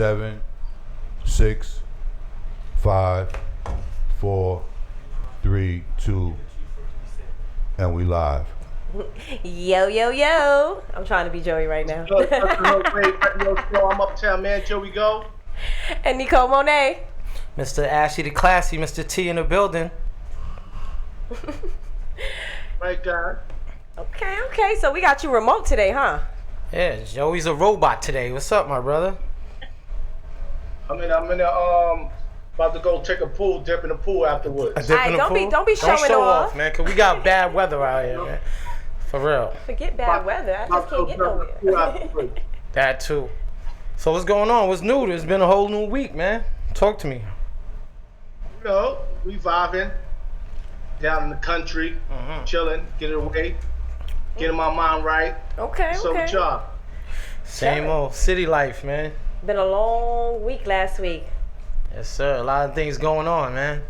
7, 6, 5, 4, 3, 2, and we live. Yo, yo, yo. I'm trying to be Joey right now. I'm Uptown Man, Joey Go. And NECOLE MONAE. Mr. Ashley the Classy, Mr. T in the building. Right, guy. Okay. So we got you remote today, huh? Yeah, Joey's a robot today. What's up, my brother? I'm in about to go take a pool, dip in the pool afterwards. Alright, don't be showing show off, man, cause we got bad weather out here, man. For real. Forget bad weather. I just can't get nowhere. That too. So what's going on? What's new? It's been a whole new week, man. Talk to me. You know, we vibing down in the country, chilling, getting away, getting my mind right. Okay. So with y'all. Same old city life, man. Been a long week last week. Yes, sir. A lot of things going on, man.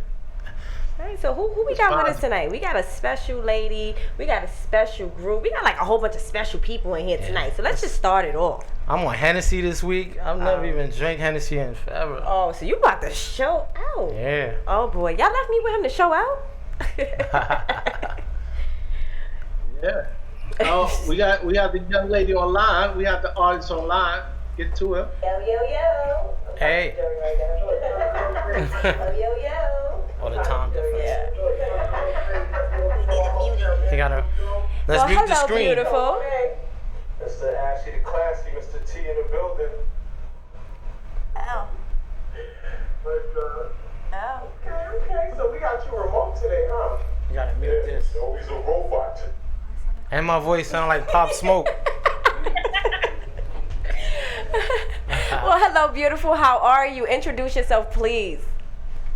All right, so who we got with us tonight? We got a special lady. We got a special group. We got like a whole bunch of special people in here tonight. So let's just start it off. I'm on Hennessy this week. I've never even drank Hennessy in forever. Oh, so you about to show out? Yeah. Oh boy, y'all left me with him to show out? Yeah. Oh, we have the young lady online. We have the artist online. Get to her. Yo. Hey. Yo. All the time difference. Yeah. You gotta. Let's mute the hello, screen. Beautiful. Mr. Ashley the Classy, Mr. T in the building. Oh. Okay, so we got you remote today, huh? You gotta mute this. So he's a robot. And my voice sound like Pop Smoke. Well, hello, beautiful. How are you? Introduce yourself, please.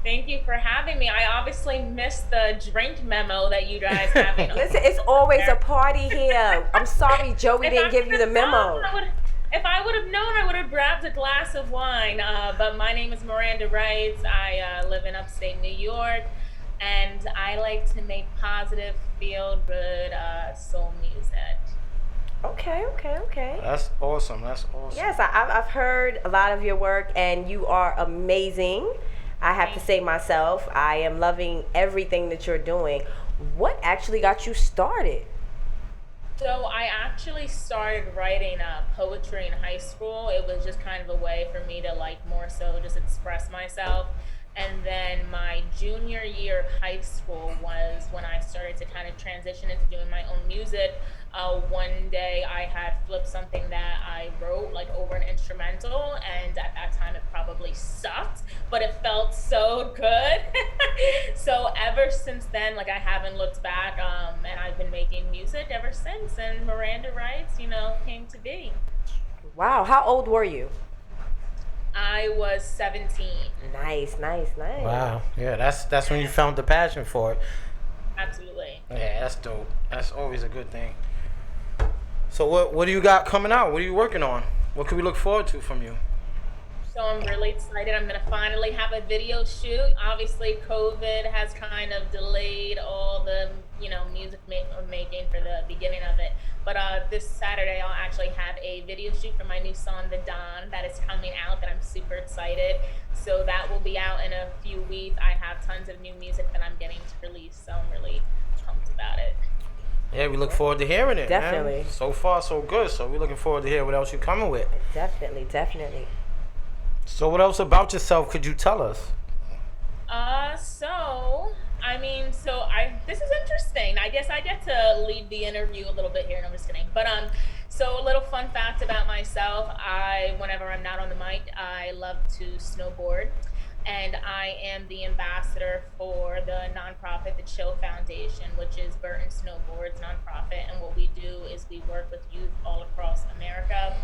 Thank you for having me. I obviously missed the drink memo that you guys have. Listen, it's always a party here. I'm sorry Joey didn't give you the memo. If I would have known, I would have grabbed a glass of wine. But my name is Miranda Wright. I live in upstate New York, and I like to make positive, feel-good soul music. Okay. That's awesome. Yes, I've heard a lot of your work, and you are amazing. I have to say myself, I am loving everything that you're doing. What actually got you started? So I actually started writing poetry in high school. It was just kind of a way for me to like more so just express myself. And then my junior year of high school was when I started to kind of transition into doing my own music. One day I had flipped something that I wrote like over an instrumental, and at that time it probably sucked, but it felt so good. So ever since then, like I haven't looked back, and I've been making music ever since, and Miranda Wrights, came to be. Wow, how old were you? I was 17. Nice. Wow. Yeah, that's when you found the passion for it. Absolutely. Yeah, that's dope. That's always a good thing. So what do you got coming out? What are you working on? What can we look forward to from you? So I'm really excited. I'm going to finally have a video shoot. Obviously, COVID has kind of delayed all the, music making for the beginning of it. But this Saturday, I'll actually have a video shoot for my new song, The Dawn, that is coming out, that I'm super excited. So that will be out in a few weeks. I have tons of new music that I'm getting to release, so I'm really pumped about it. Yeah, we look forward to hearing it. Definitely. Man. So far, so good. So we're looking forward to hear what else you're coming with. Definitely. So what else about yourself could you tell us? This is interesting. I guess I get to lead the interview a little bit here, and I'm just kidding. But so a little fun fact about myself: whenever I'm not on the mic, I love to snowboard, and I am the ambassador for the nonprofit, the Chill Foundation, which is Burton Snowboards nonprofit. And what we do is we work with youth all across America.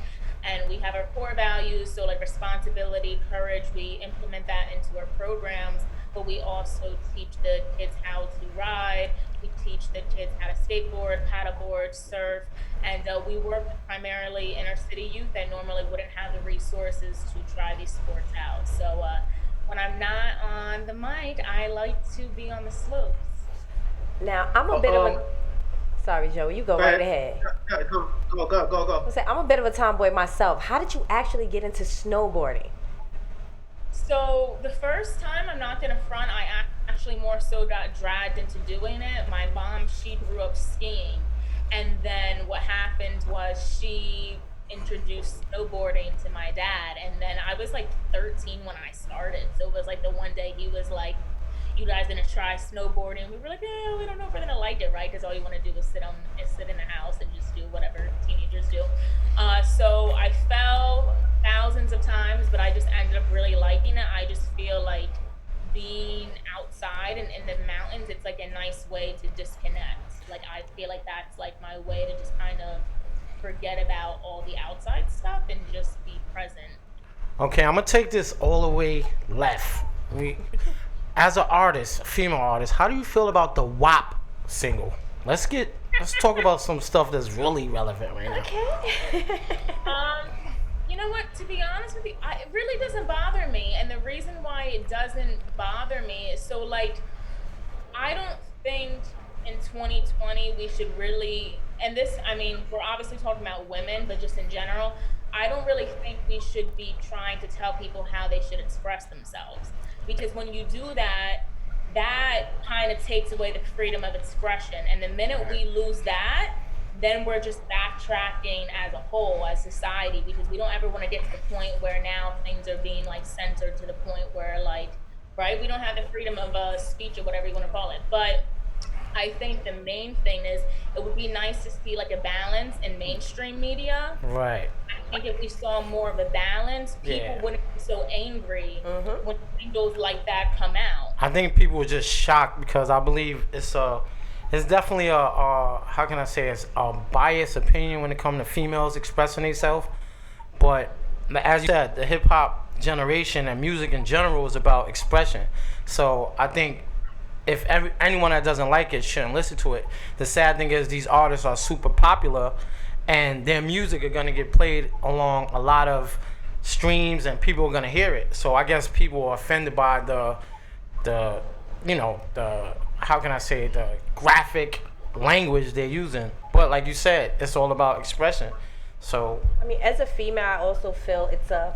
And we have our core values, so like responsibility, courage, we implement that into our programs, but we also teach the kids how to ride, we teach the kids how to skateboard, paddleboard, surf, and we work primarily inner city youth that normally wouldn't have the resources to try these sports out. So when I'm not on the mic, I like to be on the slopes. Now, I'm a bit of a... Sorry, Joey, you go right ahead. Go. I'm a bit of a tomboy myself. How did you actually get into snowboarding? So the first time, I'm not gonna front, I actually more so got dragged into doing it. My mom, she grew up skiing, and then what happened was she introduced snowboarding to my dad, and then I was like 13 when I started. So it was like the one day he was like, "You guys gonna try snowboarding?" We were like, "Yeah, we don't know if we're gonna like it, right?" Because all you want to do is sit in the house and just do whatever teenagers do. So I fell thousands of times, but I just ended up really liking it. I just feel like being outside and in the mountains, it's like a nice way to disconnect. Like I feel like that's like my way to just kind of forget about all the outside stuff and just be present. Okay, I'm gonna take this all the way left. As an artist, a female artist, how do you feel about the WAP single? Let's talk about some stuff that's really relevant right now. Okay. You know what? To be honest with you, it really doesn't bother me, and the reason why it doesn't bother me is so like I don't think in 2020 we should really, and this, I mean, we're obviously talking about women, but just in general, I don't really think we should be trying to tell people how they should express themselves. Because when you do that, that kind of takes away the freedom of expression. And the minute we lose that, then we're just backtracking as a whole, as society, because we don't ever want to get to the point where now things are being like censored to the point where like, right, we don't have the freedom of speech or whatever you want to call it. But I think the main thing is it would be nice to see like a balance in mainstream media. Right. I think if we saw more of a balance, people wouldn't be so angry when singles like that come out. I think people were just shocked because I believe it's definitely a how can I say, it's a biased opinion when it comes to females expressing themselves. But as you said, the hip hop generation and music in general is about expression. So I think if anyone that doesn't like it shouldn't listen to it. The sad thing is these artists are super popular, and their music are gonna get played along a lot of streams, and people are gonna hear it. So I guess people are offended by the how can I say, the graphic language they're using. But like you said, it's all about expression. So I mean, as a female, I also feel it's a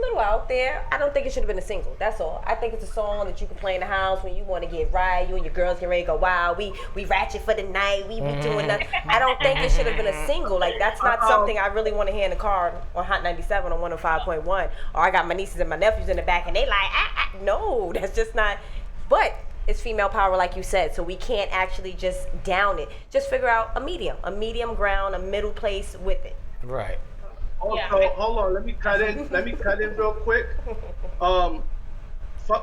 little out there. I don't think it should have been a single. That's all. I think it's a song that you can play in the house when you want to get right. You and your girls get ready to go wild. We ratchet for the night. We be doing that. I don't think it should have been a single. Like that's not something I really want to hear in the car on Hot 97 on 105.1. Or I got my nieces and my nephews in the back and they like, no, that's just not. But it's female power, like you said, so we can't actually just down it. Just figure out a medium ground, a middle place with it. right. Also, hold on, let me cut in real quick.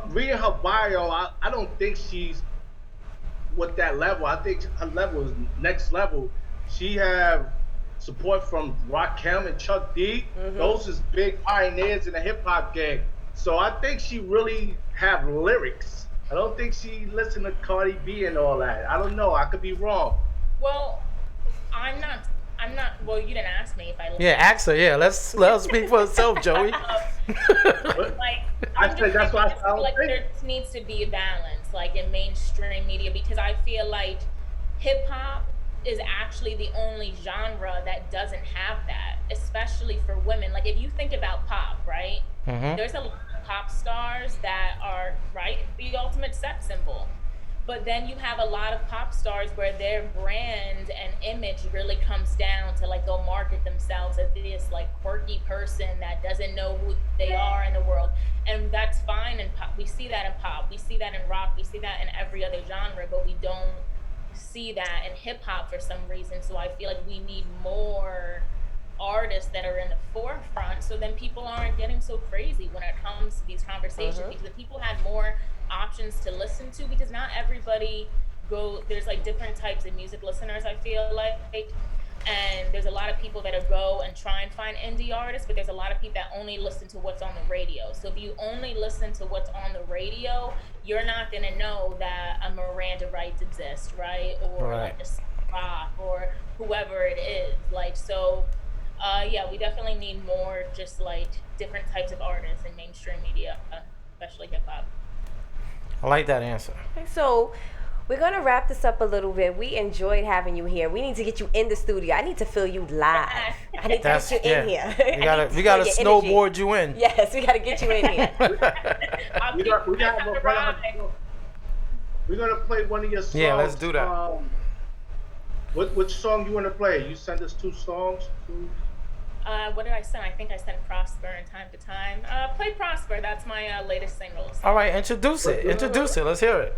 Reading her bio, I don't think she's with that level. I think her level is next level. She have support from Rakim and Chuck D. Those is big pioneers in the hip hop game. So I think she really have lyrics. I don't think she listened to Cardi B and all that. I don't know. I could be wrong. Well, I'm not. Well, you didn't ask me if I. Yeah, ask her. Yeah, let her speak for herself, Joey. Like, I said that's why I feel like there needs to be a balance, like in mainstream media, because I feel like hip hop is actually the only genre that doesn't have that, especially for women. Like if you think about pop, right? There's a lot of pop stars that are the ultimate sex symbol. But then you have a lot of pop stars where their brand and image really comes down to like they'll market themselves as this like quirky person that doesn't know who they are in the world. And that's fine in pop. We see that in pop. We see that in rock. We see that in every other genre, but we don't see that in hip hop for some reason. So I feel like we need more artists that are in the forefront, so then people aren't getting so crazy when it comes to these conversations. Because if people had more options to listen to, because not everybody there's like different types of music listeners, I feel like, and there's a lot of people that go and try and find indie artists, but there's a lot of people that only listen to what's on the radio. So if you only listen to what's on the radio, you're not going to know that a Miranda Rights exists, right? Or like a rock or whoever it is. Like, so yeah, we definitely need more just like different types of artists in mainstream media, especially hip hop. I like that answer. So We're going to wrap this up a little bit. We enjoyed having you here. We need to get you in the studio. I need to feel you live. I need to get you in here. We gotta snowboard you in. Yes, we got to get you in here. We're gonna play one of your songs. Yeah, let's do that. Which song you want to play? You send us 2 songs. What did I send? I think I sent Prosper in Time to Time. Play Prosper. That's my latest single. All right, introduce it. Let's hear it.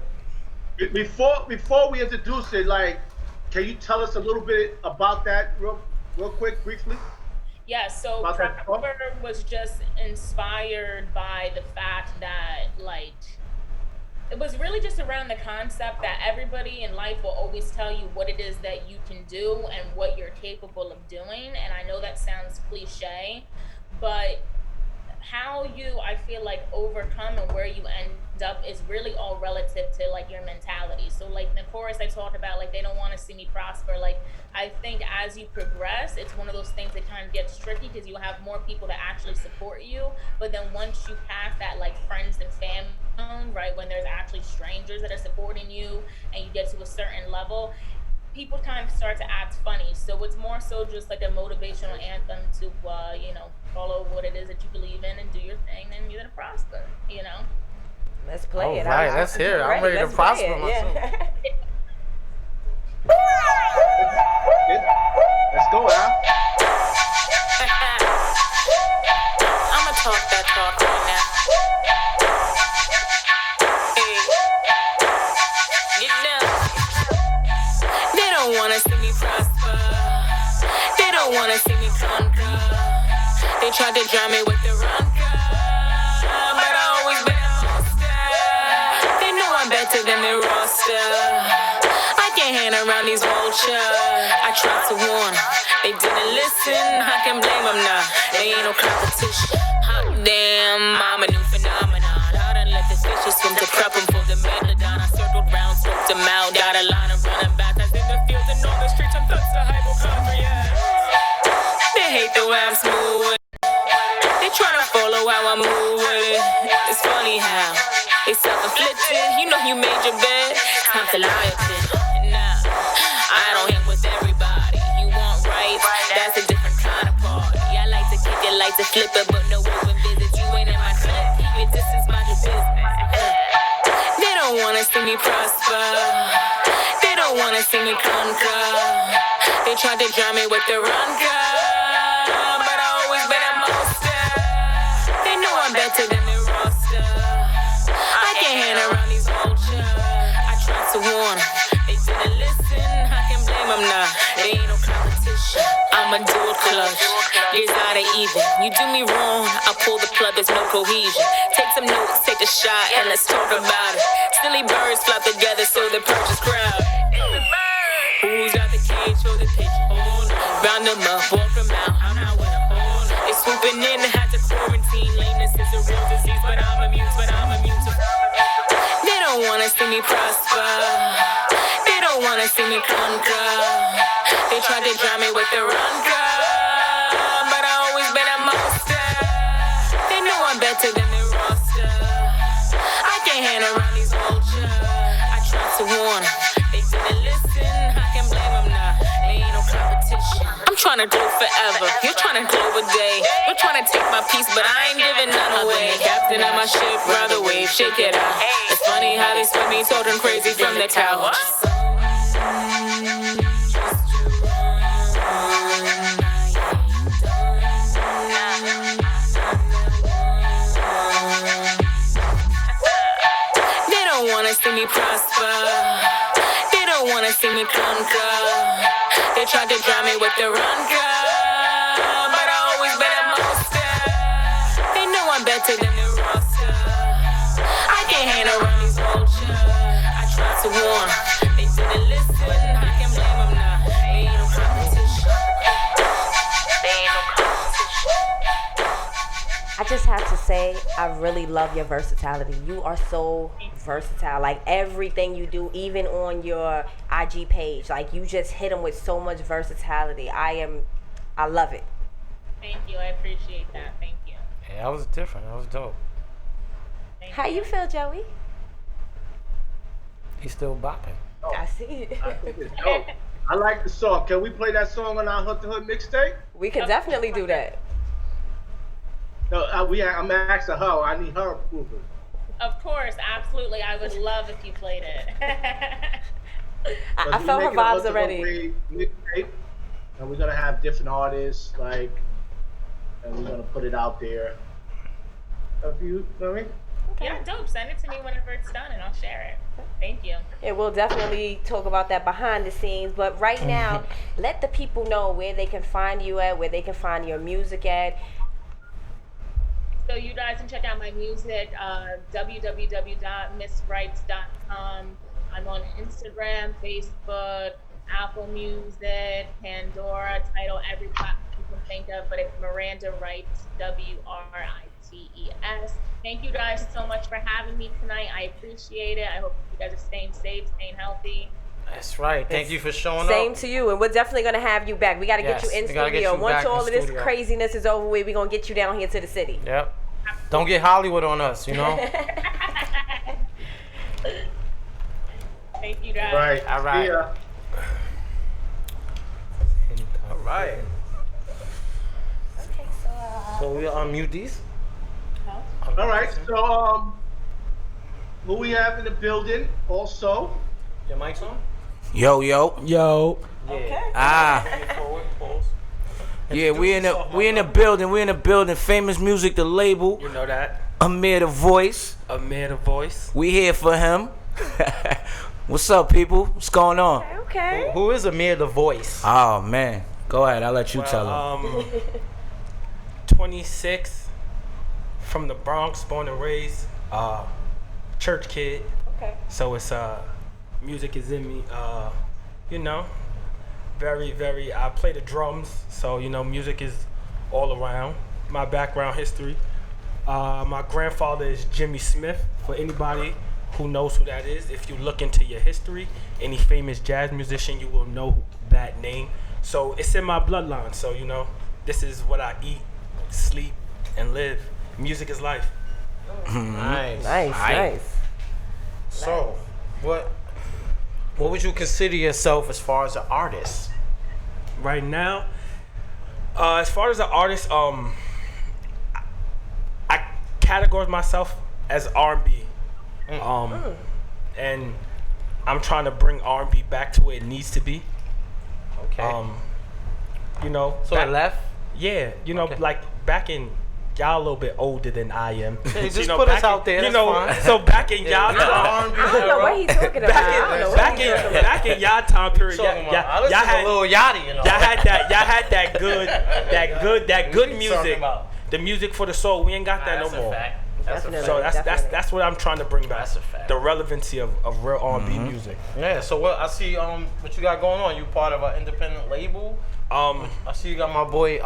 Before we introduce it, like, can you tell us a little bit about that real quick, briefly? Yeah, so Prosper was just inspired by the fact that, like, it was really just around the concept that everybody in life will always tell you what it is that you can do and what you're capable of doing. And I know that sounds cliche, but how you, I feel like, overcome and where you end up is really all relative to, like, your mentality. So, like, in the chorus I talked about, like, they don't want to see me prosper. Like, I think as you progress, it's one of those things that kind of gets tricky because you have more people that actually support you. But then once you pass that, like, friends and family, right, when there's actually strangers that are supporting you and you get to a certain level, people kind of start to act funny. So it's more so just like a motivational anthem to, follow what it is that you believe in and do your thing, then you're going to prosper, Let's play it. All right, let's hear it. I'm ready to prosper myself. Yeah. Let's go, Al. I'ma talk that talk right now. Hey, get down. They don't wanna see me prosper. They don't wanna see me conquer. They tried to drown me with the run, but I always been a monster. They know I'm better than their roster. I can't hang around these vultures. I tried to warn them, they didn't listen. I can blame them now, they ain't no competition. Hot damn, I'm a new phenomenon. I done let the fishes swim to prep them for the megalodon. I circled round, scoped them out. Got a line of running baptized in the fields and on the streets. I'm thugs to hypochondria. They hate the way I'm smooth. They tryna follow how I move with it. It's funny how they self-inflicted. You know you made your bed, time to lie a bit. Nah, I don't hang with everybody. You want rights, that's a different kind of party. I like to kick it, like to flip it, but no open visits. You ain't in my clip, keep your distance, mind your business. They don't wanna see me prosper. They don't wanna see me conquer. They tried to drown me with the run girl, but I always been a monster. They know I'm better than the roster. I can't hang around these vultures. I tried to warn them, they didn't listen. I can blame them now, they ain't no competition. I'm a dual clutch, years out of even. You do me wrong, I pull the plug, there's no cohesion. Take some notes, take a shot, and let's talk about it. Silly birds flock together so the perch is crowded. Who's got the cage for the pigeon? Round them up, walk them out, I'm not with them. They swooping in, had to quarantine. Lameness is a real disease, but I'm immune to. They don't wanna see me prosper. They don't wanna see me conquer. They tried to drown me with the run girl, but I always been a monster. They know I'm better than their roster. I can't hang around these vultures. I tried to warn them, they didn't listen. I can blame them now, they ain't no competition. I'm tryna glow forever, you're tryna glow a day. You're tryna take my piece, but I ain't giving none away. Captain of my ship, ride the wave, shake it out. It's funny how they split me, talking crazy from the couch. They don't wanna see me prosper. They don't wanna see me conquer. They tried to drown me with the run girl, but I always been a monster. They know I'm better than the roster. I can't hang around these vultures. I tried to warn them, they didn't listen. I can blame them now, they ain't no competition. They ain't no competition. I just have to say, I really love your versatility. You are so versatile. Like, everything you do, even on your IG page, like, you just hit them with so much versatility. I love it. Thank you. I appreciate that. Thank you. Yeah, that was different. That was dope. How you feel, Joey? He's still bopping. I see it. I think it's dope. I like the song. Can we play that song on our Hood to Hood mixtape? We can definitely do that. No, I'm asking her. I need her approval. Of course, absolutely. I would love if you played it. I felt her vibes already. Mixtape, and we're gonna have different artists, and we're gonna put it out there. You know what I mean? Okay. Yeah, dope. Send it to me whenever it's done, and I'll share it. Thank you. Yeah, we'll definitely talk about that behind the scenes. But right now, let the people know where they can find you at, where they can find your music at. So you guys can check out my music, www.missrights.com. I'm on Instagram, Facebook, Apple Music, Pandora, Tidal, every platform you can think of. But it's Miranda Writes, WRITES. Thank you guys so much for having me tonight. I appreciate it. I hope you guys are staying safe, staying healthy. That's right. Thank you for showing up. Same to you, and we're definitely gonna have you back. We gotta get you in studio. Once all of this craziness is over with, we're gonna get you down here to the city. Yep. Don't get Hollywood on us, you know. Thank you guys. Right. All right. Yeah. All right. Okay, So we unmute these. All right. So who we have in the building also? Your mic's on? Yo. Okay. Yeah, we in the building. We in the building. Famous Music, the label. You know that. Amir, the voice. Amir, the voice. We here for him. What's up, people? What's going on? Okay. Who is Amir the voice? Oh man, go ahead. I'll let you tell him. 26, from the Bronx, born and raised, church kid. Okay. So it's music is in me. You know, very. I play the drums, so you know, music is all around. My background history. My grandfather is Jimmy Smith. For anybody who knows who that is, if you look into your history, any famous jazz musician, you will know that name. So it's in my bloodline. So you know, this is what I eat, sleep, and live. Music is life. Nice. So, what would you consider yourself as far as an artist? Right now, as far as an artist, I categorize myself as R&B. And I'm trying to bring R&B back to where it needs to be. Okay. You know. So it left? Yeah. You know, like back in, y'all a little bit older than I am. Hey, just you know, put us out there. You That's know, fine. so back in y'all I don't know what he's talking about. back in y'all time period, y'all had Lil Yachty, you know. y'all had that good music. The music for the soul. We ain't got that no more. Fact. So that's what I'm trying to bring back. That's a fact. The relevancy of real R&B music. Yeah. So what I see, what you got going on? You part of an independent label? I see you got my boy,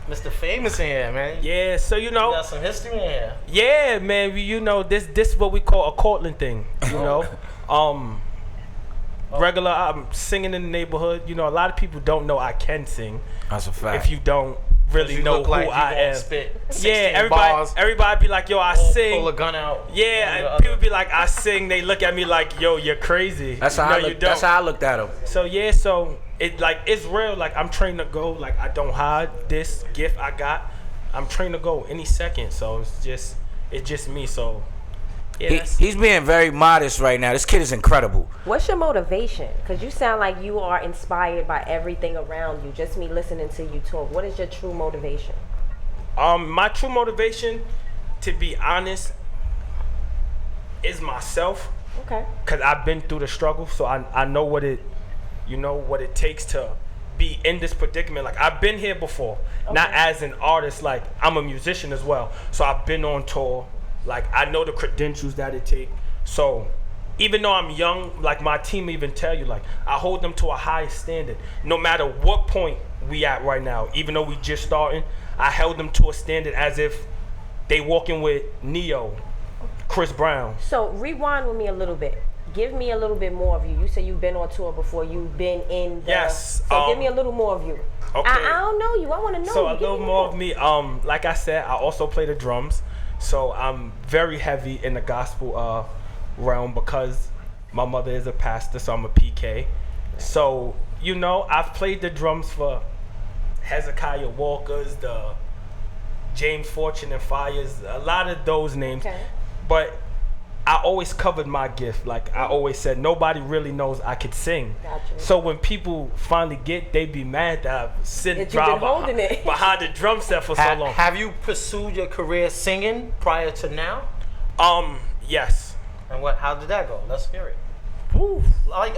Mr. Famous in here, man. Yeah. So you know. You got some history in here. Yeah, man. You know this is what we call a Cortland thing. You know. Regular. I'm singing in the neighborhood. You know, a lot of people don't know I can sing. That's a fact. If you don't really know who like I am. Spit Yeah, bars, everybody be like, yo, I sing. Pull a gun out. Yeah, people be like, I sing. They look at me like, yo, you're crazy. That's how that's how I looked at him. So yeah, so it's real. Like I'm trained to go. Like I don't hide this gift I got. I'm trained to go any second. So it's just me. So yeah, he's being very modest right now. This kid is incredible. What's your motivation? Because you sound like you are inspired by everything around you. Just me listening to you talk. What is your true motivation? My true motivation, to be honest, is myself. Okay. Cause I've been through the struggle, so I know what it takes to be in this predicament. Like I've been here before, not as an artist. Like I'm a musician as well, so I've been on tour. Like I know the credentials that it takes. So even though I'm young, like my team even tell you, like I hold them to a high standard. No matter what point we at right now, even though we just starting, I held them to a standard as if they walking with Neo, Chris Brown. So rewind with me a little bit. Give me a little bit more of you. You said you've been on tour before. You've been in the... Yes. So give me a little more of you. Okay. I don't know you. I want to know so you. So a little more of me. Like I said, I also play the drums. So I'm very heavy in the gospel realm because My mother is a pastor, so I'm a PK. So, you know, I've played the drums for Hezekiah Walker's, the James Fortune and Fires, a lot of those names. Okay. But I always covered my gift. Like I always said, nobody really knows I could sing. Gotcha. So when people finally they be mad that I've That you've been holding it. behind the drum set for so long. Have you pursued your career singing prior to now? Yes. And how did that go? Let's hear it. Woo. Like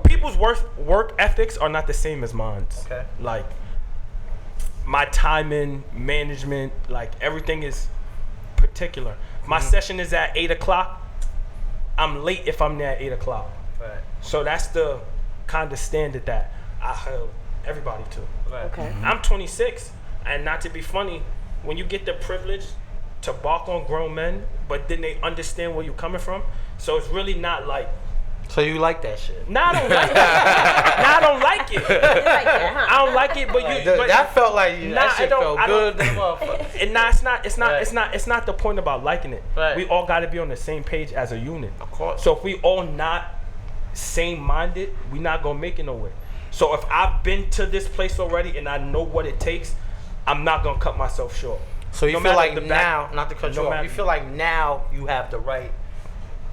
People's work ethics are not the same as mine. Okay. Like my timing, management, like everything is particular. My session is at 8:00. I'm late if I'm there at 8:00. Right. So that's the kind of standard that I held everybody to. Right. Okay. I'm 26, and not to be funny, when you get the privilege to bark on grown men, but then they understand where you're coming from, so it's really not like. So you like that shit? Nah, I don't like it. Nah, I don't like it. You like that, huh? I don't like it, but you. But that felt like you. Nah, That shit felt good. And nah, it's not. It's not the point about liking it. Right. We all got to be on the same page as a unit. Of course. So if we all not same-minded, we not gonna make it nowhere. So if I've been to this place already and I know what it takes, I'm not gonna cut myself short. So you No feel matter like the now, back- not to cut no you off, matter- you feel like now you have the right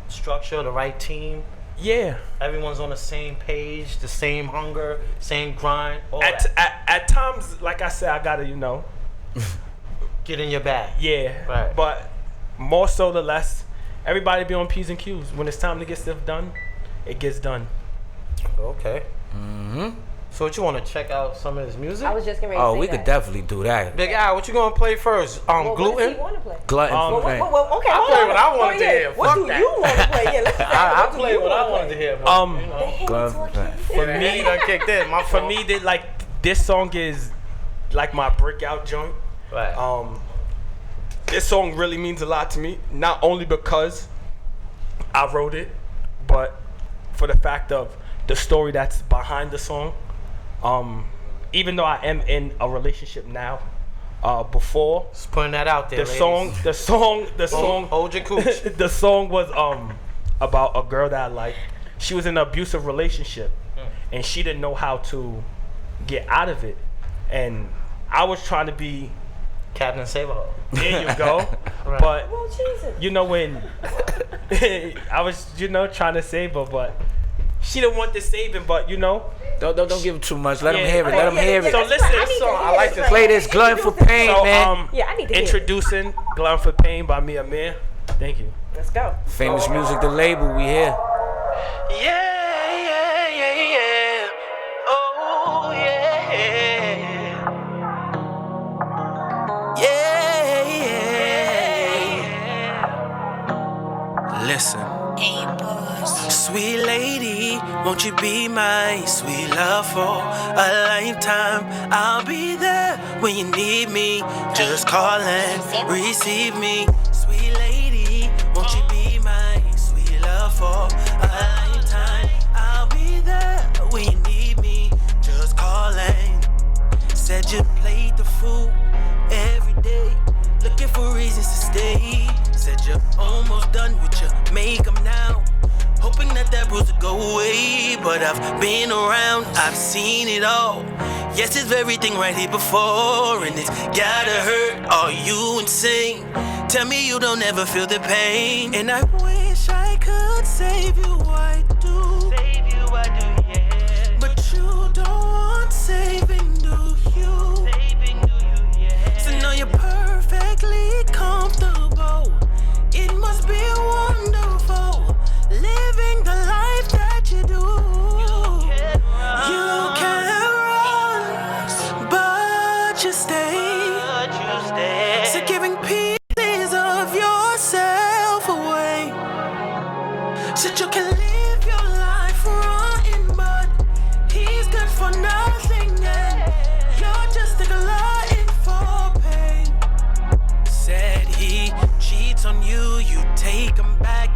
structure, the right team. Yeah. Everyone's on the same page, the same hunger, same grind. All that. At times, like I said, I gotta Get in your bag. Yeah. Right. But more so the less, everybody be on P's and Q's. When it's time to get stuff done, it gets done. Okay. So what you want to check out some of his music? I was just getting ready to say We that. could definitely do that. Big Al, what you gonna play first? Well, what does Gluten. he want to play? Glutton for pain. Well, okay, I hold play on. what I wanted to yeah. hear. What Fuck do that. you want to play? Yeah, let's I do played you what I wanna wanted to play? hear. But, Glutton for pain. For me, he done kicked in. My for fault. me, this song is like my breakout joint. Right. This song really means a lot to me, not only because I wrote it, but for the fact of the story that's behind the song. Even though I am in a relationship now, before Just putting that out there. the song, Hold your cooch. the song was about a girl that I liked. She was in an abusive relationship, and she didn't know how to get out of it. And I was trying to be. Captain Saberho. There you go. Right. But Oh, Jesus. you know when I was trying to save her, but she didn't want the saving. But Don't give him too much. Let him Yeah. hear it. Let him hear So it. listen, I need to I hear like it. this. Play this Glutton for pain, So man. Yeah, I need to hear it. introducing Glutton for Pain by me, Amir. Thank you. Let's go. Famous Music, the label. We here. Yeah. Oh, yeah. Yeah. Listen. Sweet lady, won't you be my sweet love for a lifetime? I'll be there when you need me. Just call and receive me. Sweet lady, won't you be my sweet love for a lifetime? I'll be there when you need me. Just call and said you played the fool every day, looking for reasons to stay. Said you're almost done with your makeup now, hoping that bruise will go away. But I've been around, I've seen it all. Yes, it's everything right here before, and it's gotta hurt. Are you insane? Tell me you don't ever feel the pain. And I wish I could save you, I do. Save you, I do, yeah. But you don't want saving, do you? Saving, do you, yeah. So now you're perfectly comfortable. It must be wonderful living the life that you do. You can't run, but you stay. So giving pieces of yourself away, so you can live your life running, but he's good for nothing, and you're just a glutton for pain. Said he cheats on you, you take him back.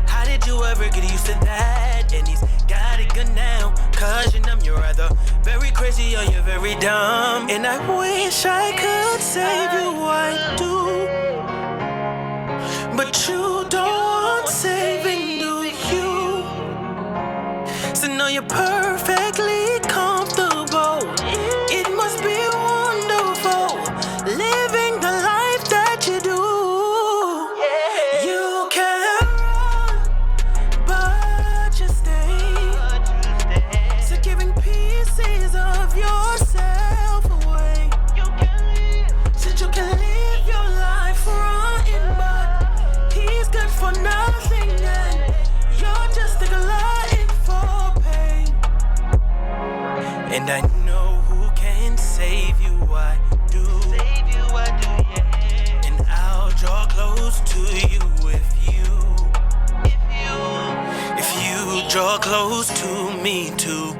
How did you ever get used to that? And he's got it good now, cause you're numb, you're either very crazy or you're very dumb. And I wish I could save you, I do. But you don't want saving, do you? close to you if you draw close to me too.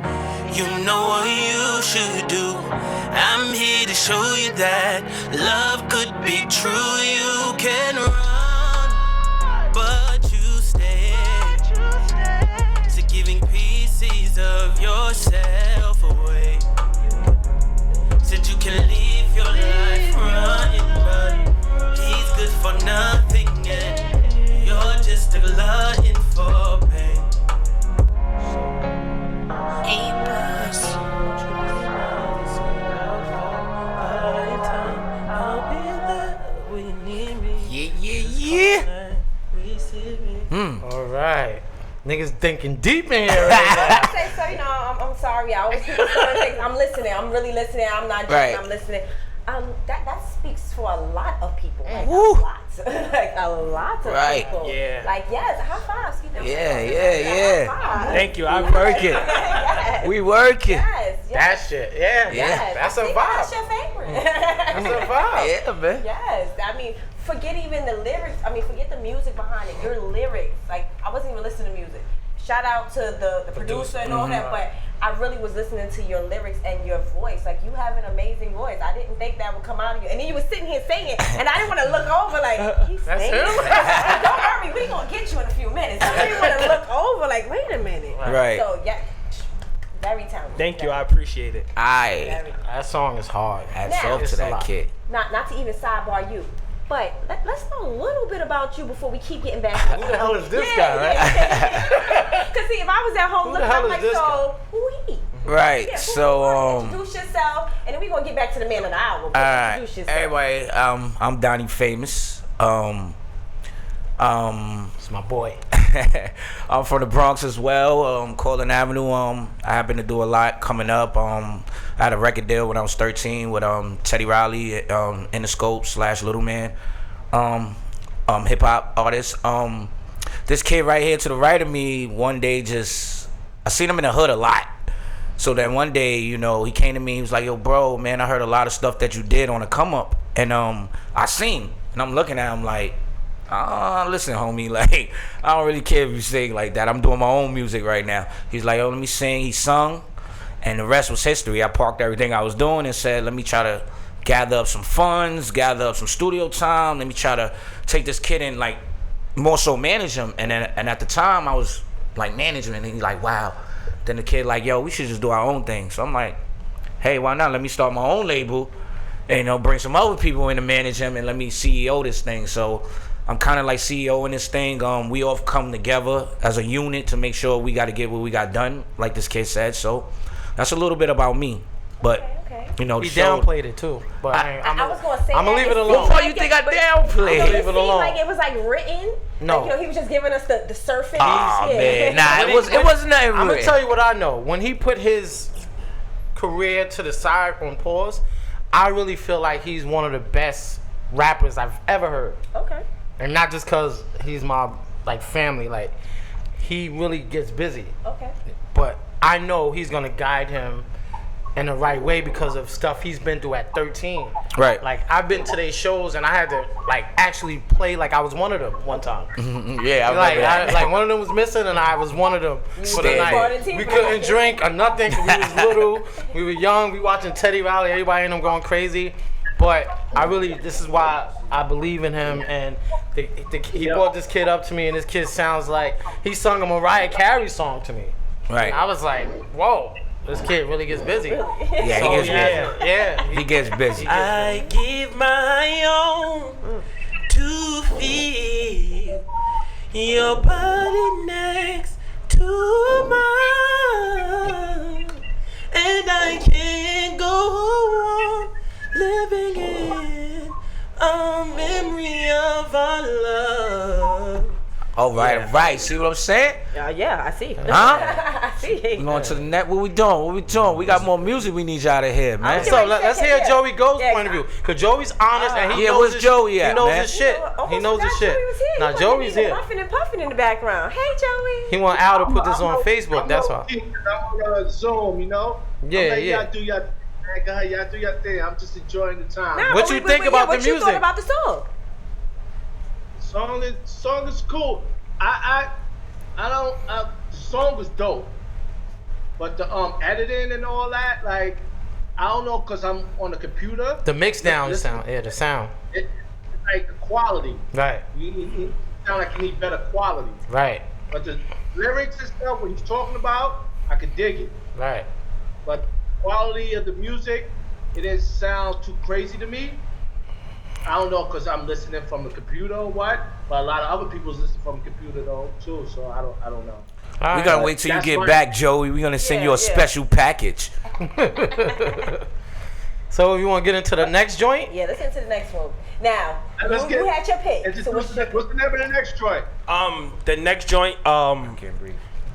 You know what you should do. I'm here to show you that love could be true. You can run, but you stay. To giving pieces of yourself away. Said you can live your life running, but he's good for nothing, and you're just a glutton for pain. All right. Niggas thinking deep in here right now. I say so, you know, I'm sorry. I always do certain things. I'm listening. I'm really listening. I'm not joking. Right. I'm listening. That speaks for a lot of people. Like Woo. a lot. Like a lot of Right. people. Yeah. Like, yes, high fives. You know, Yeah. high fives. Thank you. I Work it. Yes. We work it. Yes. That shit, yeah. Yes. That's a See, vibe. That's your favorite. That's a vibe. Yeah, man. Yes, I mean, forget even the lyrics. I mean, forget the music behind it. Your lyrics, like I wasn't even listening to music. Shout out to the producer and all that, but I really was listening to your lyrics and your voice. Like you have an amazing voice. I didn't think that would come out of you. And then you were sitting here singing, and I didn't want to look over like he's That's singing. him? Don't worry, we gonna get you in a few minutes. I didn't want to look over like, wait a minute. Right. So yeah, very talented. Thank you. I appreciate it. Very. That song is hard. Hats Now- off It's to a that lot. kid. Not to even sidebar you, but let's know a little bit about you before we keep getting back to Who the hell is this guy, right? Because see, if I was at home Who the looking, hell I'm is like, this so who he? Right. Yeah, who So you are? Introduce yourself, and then we're gonna get back to the man of the hour. But alright. introduce yourself. Everybody, I'm Donnie Famous. It's my boy. I'm from the Bronx as well, Cortland Avenue. I happen to do a lot coming up. I had a record deal when I was 13 with Teddy Riley, In the Scope / Little Man, hip hop artist. This kid right here to the right of me, one day I seen him in the hood a lot. So then one day, you know, he came to me. He was like, "Yo, bro, man, I heard a lot of stuff that you did on the come up, and I seen." And I'm looking at him like, listen, homie, like, I don't really care if you sing like that. I'm doing my own music right now. He's like, "Oh, let me sing." He sung, and the rest was history. I parked everything I was doing and said, "Let me try to gather up some funds, gather up some studio time. Let me try to take this kid and like more so manage him." And at the time I was like management, and he's like, "Wow." Then the kid like, "Yo, we should just do our own thing." So I'm like, "Hey, why not? Let me start my own label, and you know, bring some other people in to manage him, and let me CEO this thing." So I'm kind of like CEO in this thing. We all come together as a unit to make sure we got to get what we got done, like this kid said. So that's a little bit about me. But Okay. you know, He the show, downplayed it too. But I was gonna say I'm gonna that. leave it It alone. seems Why you think I but- downplayed? No, Leave it it seemed alone. like it was like written. No. Like, you know, he was just giving us the surface. Oh Yeah. man, nah, When it wasn't that. I'm gonna tell you what I know. When he put his career to the side on pause, I really feel like he's one of the best rappers I've ever heard. Okay. And not just cause he's my like family, like he really gets busy. Okay. But I know he's gonna guide him in the right way because of stuff he's been through at 13. Right. Like I've been to their shows and I had to like actually play like I was one of them one time. Yeah, I Like, remember that. like one of them was missing and I was one of them for the Stand night. there. We couldn't drink or nothing 'cause we was little. We were young. We watching Teddy Riley. Everybody in them going crazy. But I really, this is why I believe in him. And he brought this kid up to me, and this kid sounds like he sung a Mariah Carey song to me. Right. I was like, whoa, this kid really gets busy. Yeah, So, he gets busy. yeah. He gets busy. I give my all to feel your body next to mine, and I can't go on living in a memory of our love. All right. See what I'm saying? Yeah, I see. Huh? I see. We going to the net. What we doing? We got more music we need y'all to hear, man. So let's hear Yeah. Joey Gold's Yeah. point of view. Cause Joey's honest and he Yeah, knows where's his, Joey he at, knows man? his shit. He knows his shit. Now Joey's here. Puffing and puffing in the background. Hey, Joey. He want Al to put this on Facebook. That's why. I'm on Zoom, you know. Yeah, I'm like, yeah. Y'all do your thing. Go ahead, y'all do your thing. I'm just enjoying the time. Nah, What but you think about what the you music? thought about the song? Song is cool. The song was dope, but the editing and all that, like, I don't know, cause I'm on the computer. The mix down sound, the sound. It's like the quality. Right. You sound like you need better quality. Right. But the lyrics and stuff, what he's talking about, I could dig it. Right. But the quality of the music, it didn't sound too crazy to me. I don't know, cause I'm listening from the computer or what, but a lot of other people's listening from the computer though too. So I don't know. We gotta wait till you get back, Joey. We're gonna send you a special package. So you want to get into the next joint? Yeah, let's get into the next one. Now, you had your pick. So what's the name of the next joint? The next joint,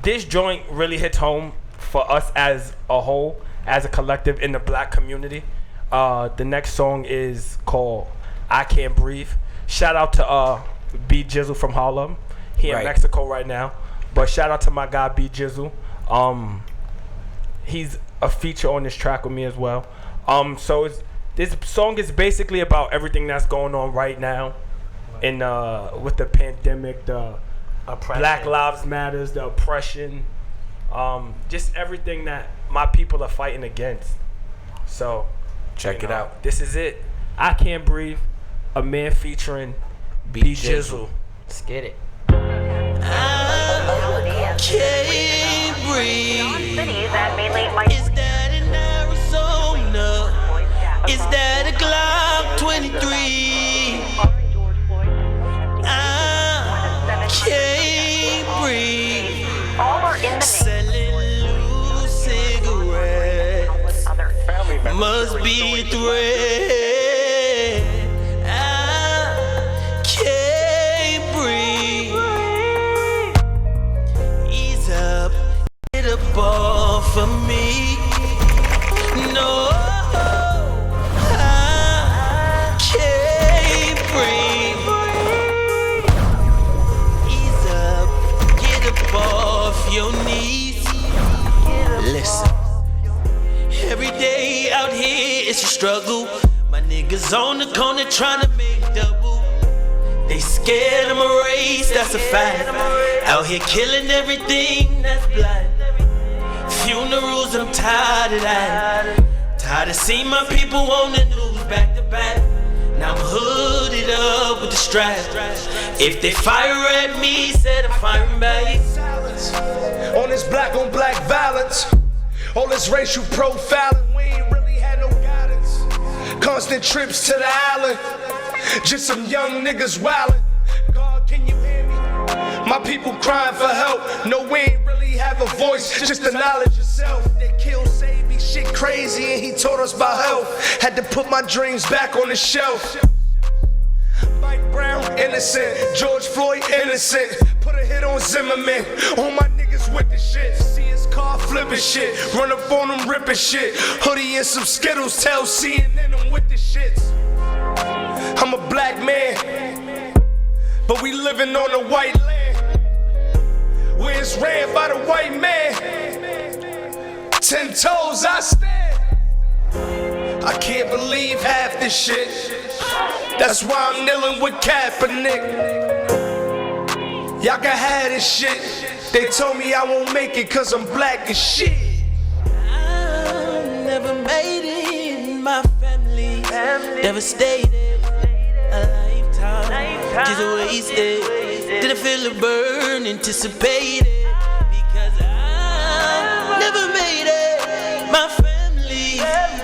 this joint really hits home for us as a whole, as a collective in the black community. The next song is called I Can't Breathe. Shout out to B Jizzle from Harlem. He in Mexico right now. But shout out to my guy B Jizzle. He's a feature on this track with me as well. So this song is basically about everything that's going on right now in with the pandemic, the oppression. Black Lives Matters, the oppression, just everything that my people are fighting against. So check it out. This is it. I Can't Breathe. AMIR featuring B Jizzle. Let's get it. I can't breathe. Is that in Arizona? Is that a Glock 23? I can't breathe. Selling loose cigarettes must be a threat. For me, no, I can't breathe. Ease up, get up off your knees. Listen, every day out here it's a struggle. My niggas on the corner trying to make double. They scared of my race, that's a fact. Out here killing everything that's black. Funerals, I'm tired of that. Tired of seeing my people on the news back to back. Now I'm hooded up with the strap. If they fire at me, said I'm firing back. On this black on black violence, all this racial profiling, we ain't really had no guidance. Constant trips to the island, just some young niggas wildin'. God, can you hear me? My people crying for help. No, we ain't really have a voice, just the knowledge of self. They kill, save me, shit crazy, and he taught us about health. Had to put my dreams back on the shelf. Mike Brown, innocent. George Floyd, innocent. Put a hit on Zimmerman. All my niggas with the shit. See his car flipping shit. Run up on him ripping shit. Hoodie and some Skittles. Tell CNN I'm with the shits. I'm a black man, but we living on a white land. Where it's ran by the white man. 10 toes I stand. I can't believe half this shit. That's why I'm kneeling with Kaepernick. Y'all can have this shit. They told me I won't make it cause I'm black as shit. I never made it in my family. Devastated. A lifetime just wasted. Didn't feel a burn, anticipated. Because I never made it. My family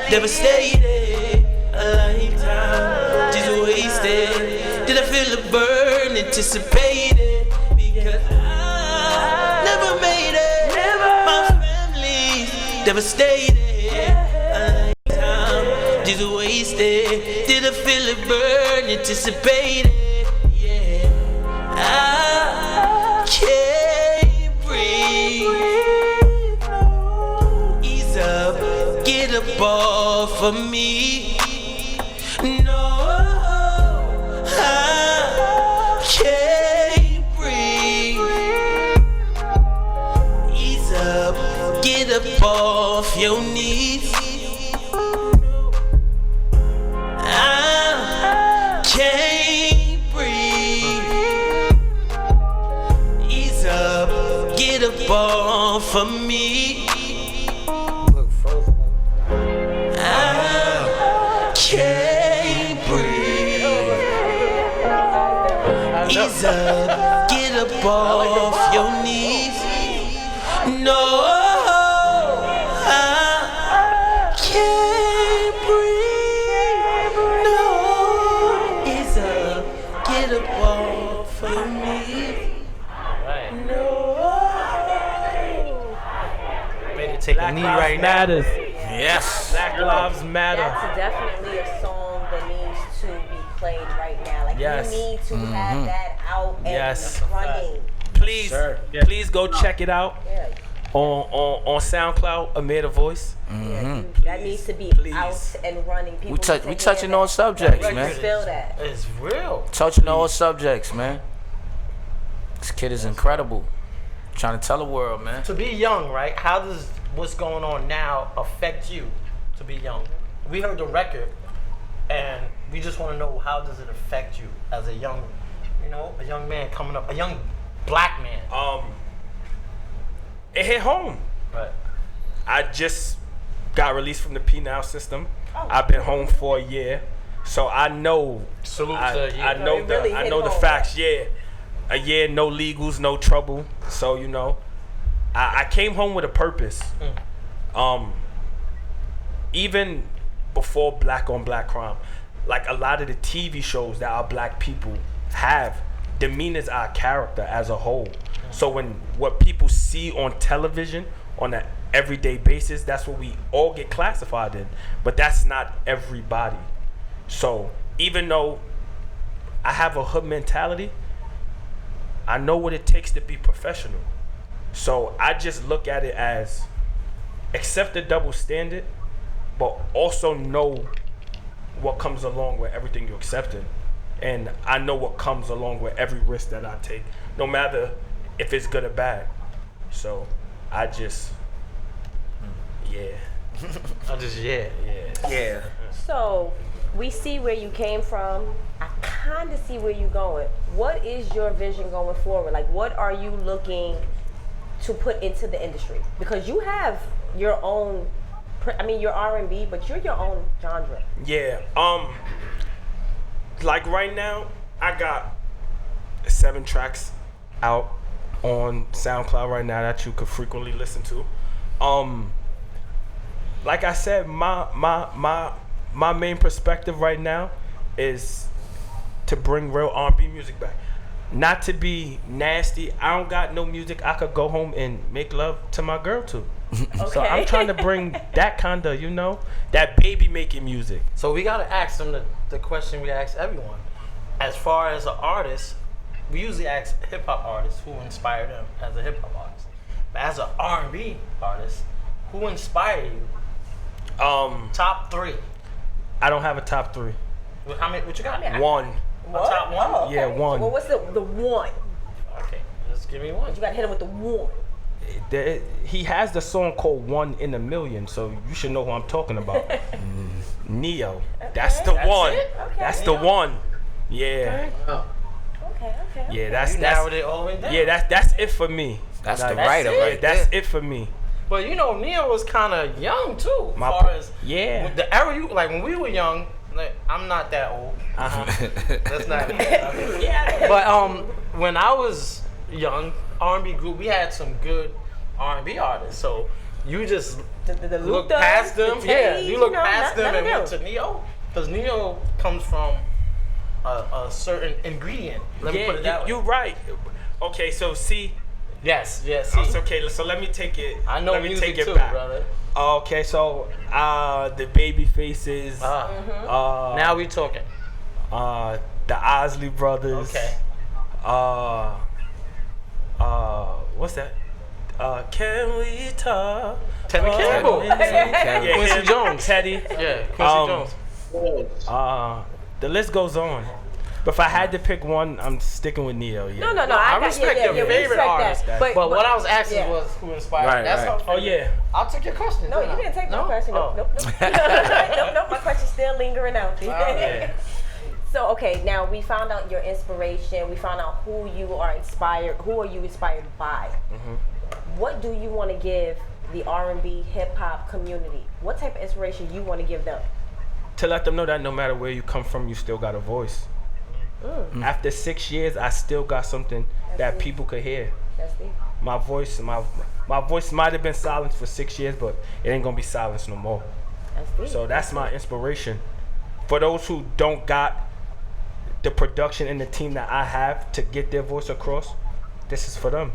devastated. A lifetime just wasted. Didn't feel a burn, anticipated. Because I never made it. My family devastated. A lifetime just wasted. Didn't feel a burn, anticipated. I can't breathe. Ease up, get up off of me. No, I can't breathe. Ease up, get up off your knees. I can't breathe. ball for me. Look, frozen. I can't breathe. Ease up, get up off your knees. No, I can't breathe. No, ease up, get up off of me. Ready to take a knee right now. Matters. Yes. Black lives matter. That's definitely a song that needs to be played right now. Like Yes. you need to have that out and Yes. running. Please, Sir. please go check it out Yeah. on SoundCloud, Amir the Voice. That needs to be Please. out and running. People We need to we hear touching that. on subjects, They need man. to feel that. It's real. Touching all subjects, man. This kid is incredible. Trying to tell the world, man. To be young, right? How does what's going on now affect you to be young? We heard the record, and we just want to know, how does it affect you as a young, a young man coming up, a young black man? It hit home. Right. I just got released from the penal system. I've been home for a year, so I know. Salute I, to you. I know it really I hit know the home. facts. Yeah, a year, no legals, no trouble. So I came home with a purpose. Even before black on black crime, like a lot of the TV shows that our black people have demeanors our character as a whole. So when what people see on television on an everyday basis, that's what we all get classified in. But that's not everybody. So even though I have a hood mentality, I know what it takes to be professional. So I just look at it as accept the double standard, but also know what comes along with everything you're accepting. And I know what comes along with every risk that I take, no matter if it's good or bad. So I just, yeah. Yeah. So we see where you came from. I kind of see where you're going. What is your vision going forward? Like, what are you looking to put into the industry? Because you have your own, you're R&B, but you're your own genre. Yeah. Like right now, I got 7 tracks out on SoundCloud right now that you could frequently listen to. Like I said, my main perspective right now is to bring real R&B music back. Not to be nasty. I don't got no music I could go home and make love to my girl to. So I'm trying to bring that kind of, that baby making music. So we gotta ask them the question we ask everyone. As far as an artist, we usually ask hip hop artists who inspired them as a hip hop artist. But as an R&B artist, who inspired you? Top 3. I don't have a top 3. How many? What you got? One. What? Top 1? Oh, okay. Yeah, one. Well, what's the one? Okay, just give me one. You got to hit him with the one. He has the song called 1 in a Million, so you should know who I'm talking about. Neo. That's the one. it? Okay. That's the one. Yeah. Okay. Yeah, that's You narrowed it all the way down. Yeah, that's it for me. That's Like, the writer it? right That's there. it for me. But Neo was kind of young too. As My far po- as yeah. with the era when we were young. Like, I'm not that old. That's not. But when I was young, R&B group, we had some good R&B artists. So you just The look Luthers, past them. the Yeah, Teddies, you look none past them of and went to Neo, because Neo comes from a certain ingredient. Let me put it that way. You're right. Okay, so see. Yes. See? Okay, so let me take it. I know let me music take it too, back. brother. Okay, so the Baby Faces. Now we talking. The Osley Brothers. Okay. What's that? Can we talk? Teddy Campbell. Yeah, Quincy him, Jones. Teddy. Yeah, Quincy Jones. The list goes on. But if I had to pick one, I'm sticking with Neo. Yeah. No. I respect your we favorite respect artist. that. But what I was asking yeah. was who inspired. Right, That's right. how. Oh yeah. I took your question. No, you didn't take my question. Oh. Nope. Nope. My question's still lingering out. Yeah. So okay, now we found out your inspiration. We found out who you are inspired. Who are you inspired by? what do you want to give the R&B hip hop community? What type of inspiration you want to give them? To let them know that no matter where you come from, you still got a voice. After 6 years, I still got something that people could hear. That's deep. My voice might have been silenced for 6 years, but it ain't gonna be silenced no more. That's deep. So that's my inspiration. For those who don't got the production and the team that I have to get their voice across, this is for them.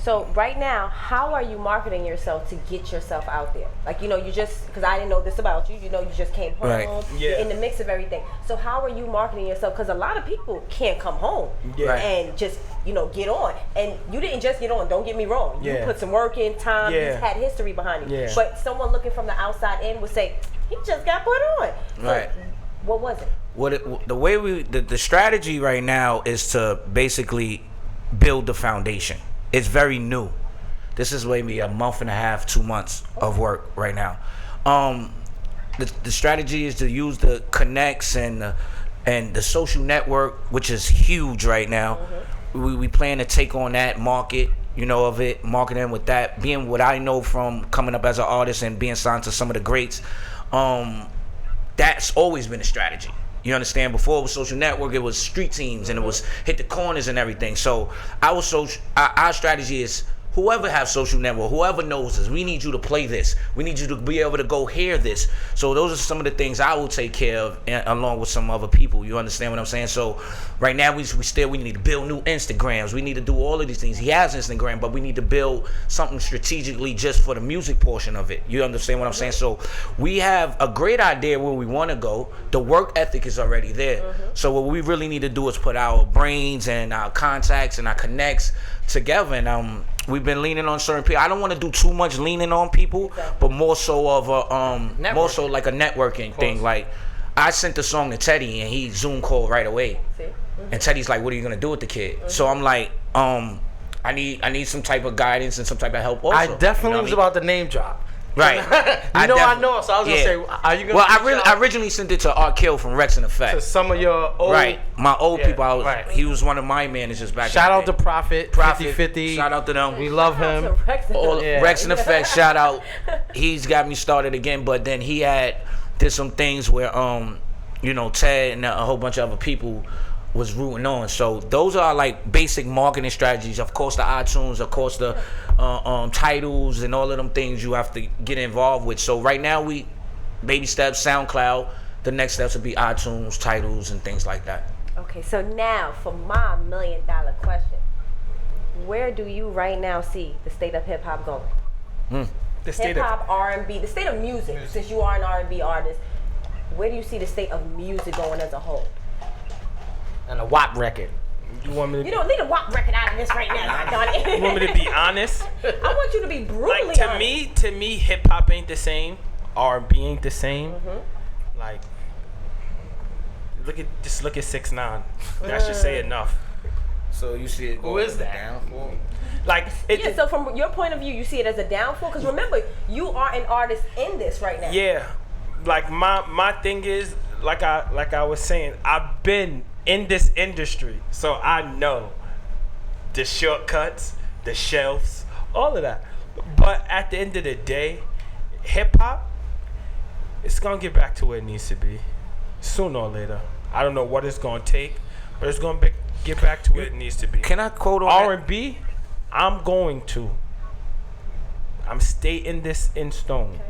So right now, how are you marketing yourself to get yourself out there? Like, you know, you just, because I didn't know this about you, you know, you just came home, Right. you're Yeah. in the mix of everything. So how are you marketing yourself? Because a lot of people can't come home and just, you know, get on. And you didn't just get on, don't get me wrong. You put some work in, time, you've had history behind you. Yeah. But someone looking from the outside in would say, he just got put on. So Right. what was it? The strategy right now is to basically build the foundation. It's very new. This is maybe a month and a half, 2 months of work right now. The strategy is to use the connects and the social network, which is huge right now. We plan to take on that market, you know, of it, marketing with that, being what I know from coming up as an artist and being signed to some of the greats. That's always been a strategy. You understand? Before it was social network, it was street teams and it was hit the corners and everything. So our strategy is whoever has social network, whoever knows us, we need you to play this. We need you to be able to go hear this. So those are some of the things I will take care of along with some other people. You understand what I'm saying? So right now we need to build new Instagrams. We need to do all of these things. He has Instagram, but we need to build something strategically just for the music portion of it. You understand what I'm saying? So we have a great idea where we want to go. The work ethic is already there. So what we really need to do is put our brains and our contacts and our connects together, and we've been leaning on certain people. I don't want to do too much leaning on people, but more so of a more so like a networking thing. Like I sent the song to Teddy and he Zoom called right away. And Teddy's like, "What are you gonna do with the kid?" So I'm like, I need some type of guidance and some type of help. Also, I definitely was about to name drop. Right. I know. So I was gonna say, are you gonna? Well, I originally sent it to R. Kill from Rex and Effect. To some of your old, my old people. He was one of my managers back. Shout out to Prophet 50-50. Shout out to them. We love him. Rex and Effect. Shout out. He's got me started again, but then he did some things where you know, Ted and a whole bunch of other people was rooting on. So those are like basic marketing strategies. Of course, the iTunes, of course, the titles and all of them things you have to get involved with. So right now we baby steps, SoundCloud. The next steps would be iTunes, titles, and things like that. Okay, so now for my $1 million question, where do you right now see the state of hip hop going? The state hip hop, R&B, the state of music. Since you are an R&B artist, where do you see the state of music going as a whole? And a WAP record. You want me to? You don't need a WAP record out of this right now, Donnie. You want me to be honest? I want you to be brutally like honest. To me, hip hop ain't the same. R&B ain't the same. Like, look at 6ix9ine. That should say enough. So you see it. Who is that? Downfall? Like, So from your point of view, you see it as a downfall? Because remember, you are an artist in this right now. Yeah, like my thing is, like I was saying, I've been in this industry, so I know the shortcuts, the shelves, all of that. But at the end of the day, hip hop, it's gonna get back to where it needs to be, sooner or later. I don't know what it's gonna take, but it's gonna get back to where it needs to be. Can I quote on R&B? I'm stating this in stone.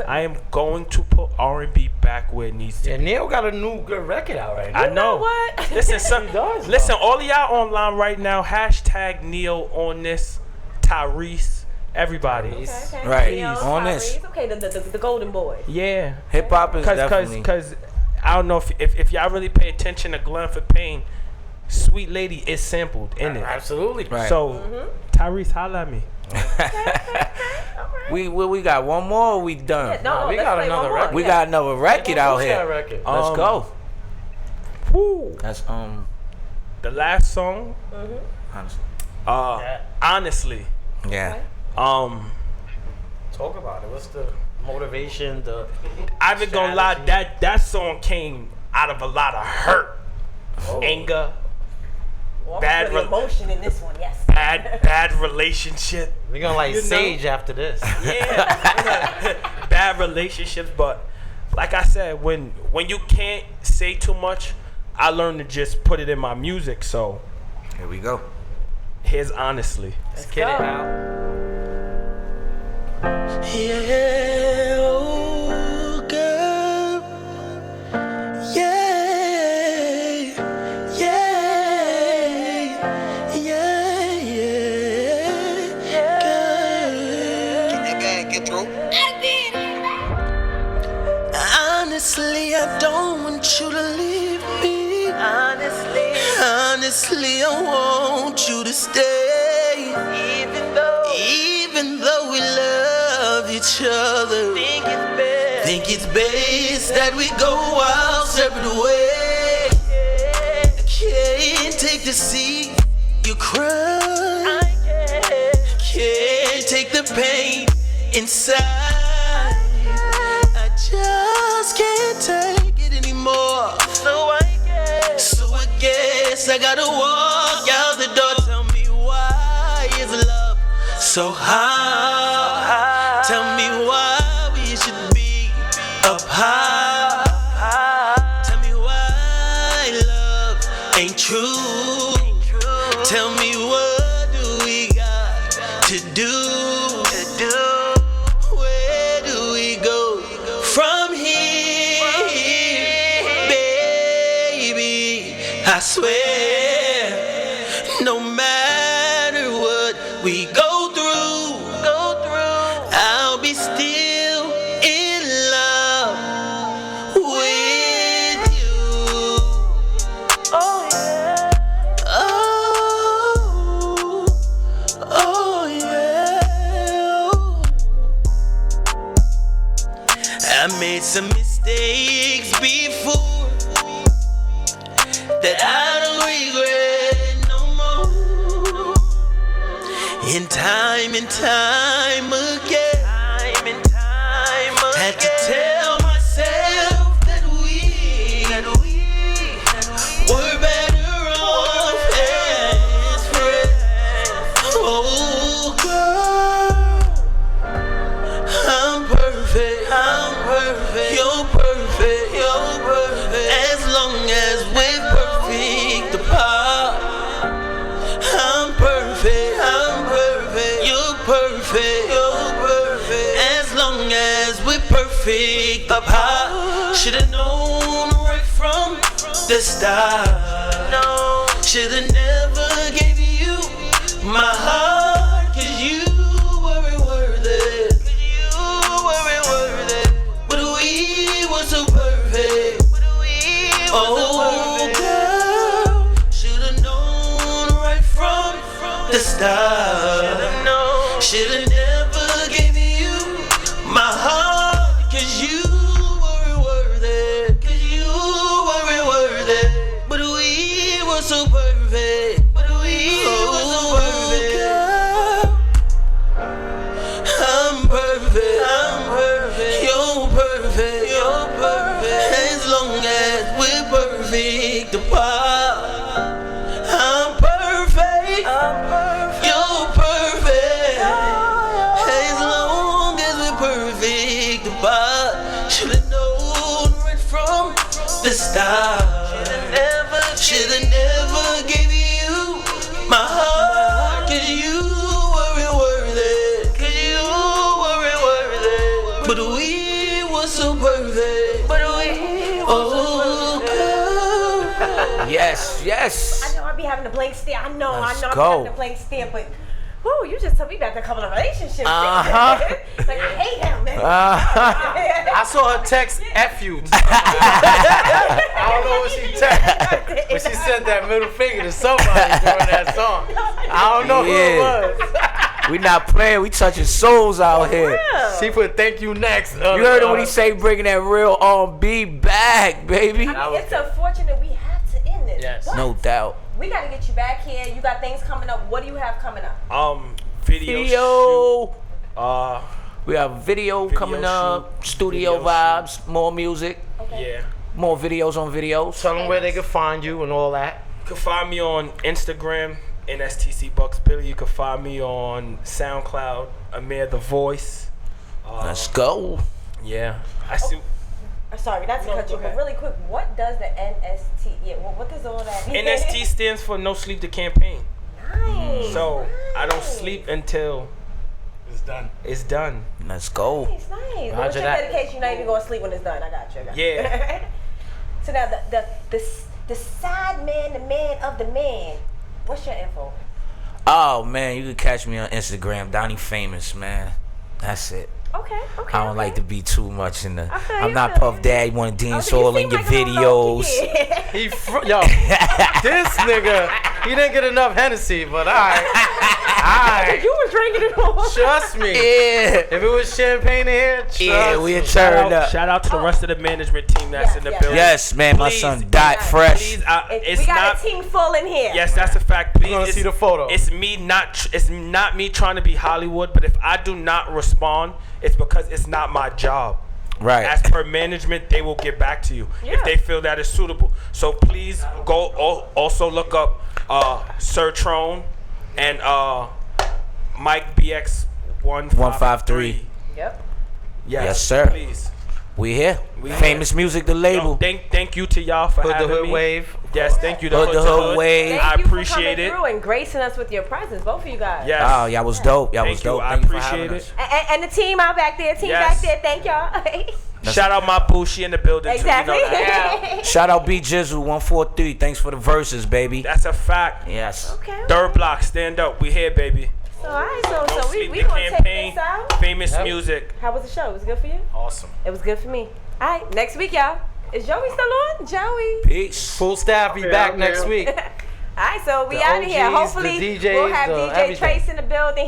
I am going to put R&B back where it needs to be. And Neil got a new good record out right now. I know. What? Listen, all of y'all online right now, hashtag Neil on this, Tyrese, everybody. Okay. Right. Neil, On this. Okay, the golden boy. Yeah. Hip hop is definitely. Because I don't know if y'all really pay attention to Glenn for Pain, Sweet Lady is sampled in it. Absolutely. Right. So, Tyrese, holla at me. We got one more. Or we done. No, we got another record. We got another record out here. Record? Let's go. Whoo. That's The last song. honestly. Honestly. Yeah. Talk about it. What's the motivation? I ain't gonna lie, that song came out of a lot of hurt, anger, Well, I'm bad gonna put emotion in this one, yes. bad relationship. We're gonna like Sage after this. Yeah, bad relationships. But like I said, when you can't say too much, I learned to just put it in my music. So Here we go. here's honestly. Let's get it out. Yeah, oh girl. Yeah, yeah, yeah, girl. Get that bag, get through. Honestly, I don't want you to leave me. Honestly, I want you to stay. Even though we love each other, think it's best that we go our separate ways. I can't take to see you cry. Can't take the pain inside. I just can't take it anymore. So I guess I gotta walk out the door. Tell me why is love so high? Tell me why we should be up high. Tell me why love ain't true. Tell me what do we got to do? Where do we go from here, baby? I swear, no matter what we go through, I'll be still in love with you. Oh yeah. Oh yeah. I made some mistakes before that I don't regret no more. In time and time again, had to tell myself that we were better off as friends. Oh girl, I'm perfect. You're perfect. As long as we're perfect apart. I'm perfect. You're perfect. As long as we're perfect apart. Should've known right from the start. Should've never gave you my heart, 'cause you weren't worth it. But we were so perfect. Oh girl, should've known right from the start. Should've never gave you my heart, 'cause you weren't worth it. But we were so perfect. Girl, I'm perfect. You're perfect. As long as we're perfect apart. I'm perfect. You're perfect. As long as we're perfect apart. Should've known right from the start. Should've never gave you my heart, 'cause you weren't worth it. But we were so perfect. Oh girl. Yes. I know I be having a blank stare. I know Let's I be go. having a blank stare, but whoo, you just told me about a couple of relationships. Uh-huh. Like I hate him, man. I saw her text F you. I don't know what she texted, but she sent that middle finger to somebody during that song. I don't know who it was. We not playing. We touching souls out here. She put "Thank you" next. You heard him when he say bringing that real R&B back, baby. I mean, it's unfortunate we have to end this. Yes. but No doubt. We got to get you back here. You got things coming up. What do you have coming up? Video. Video. shoot. We have video coming up. Studio Video vibes. More music. Okay. Yeah. More videos on videos. Tell them where they can find you and all that. You can find me on Instagram, NSTC Bucks Billy. You can find me on SoundCloud, Amir the Voice. Let's go. Yeah. I see. Sorry, not to cut you, but really quick, what does the NST? Yeah, what does all that mean? NST stands for No Sleep to Campaign. Nice. So I don't sleep until it's done. Let's go. Nice. Well, what's your dedication? You're not even gonna sleep when it's done. I got you. Yeah. So now the side man, the man of the man. What's your info? Oh man, you can catch me on Instagram, Donnie Famous, man. That's it. Okay. I don't like to be too much in the. Okay, I'm not Puff Daddy. Want to dance all in your videos. Yo, this nigga, he didn't get enough Hennessy, but alright. You were drinking it all. Trust me. Yeah. If it was champagne in here, We had turned up. Shout out to the rest of the management team that's in the building. Yes, man. My son died fresh. Please, We got a team full in here. Yes, that's a fact. Please, We're gonna see the photo. It's not me trying to be Hollywood, but if I do not respond, it's because it's not my job. Right. As per management, they will get back to you if they feel that is suitable. So please go also look up Sir Trone and Mike BX 153. Yep. Yes, sir. Please. We here. Famous Music, the label. Thank you to y'all for Hood having the Hood me. Wave. Yes, thank you to Hood the Hood Wave. Thank I you appreciate for coming it. through and gracing us with your presence, both of you guys. Yes. Oh, y'all was dope. Y'all was Thank you. dope. I Thank you for appreciate having it. us. And the team out back there, Yes. back there, thank y'all. Shout out my boo, she in the building Exactly. too. You know that. Shout out B Jizzle 143. Thanks for the verses, baby. That's a fact. Yes. Okay. Third block, stand up. We here, baby. So, all right, so No we Sleep the gonna take Campaign, this out. Famous Music. How was the show? Was it good for you? Awesome. It was good for me. All right, next week, y'all. Is Joey still on? Joey. Peace. Full staff be back next week. All right, so we The out of here. OGs, the Hopefully, DJs, we'll have DJ everything. Trace in the building.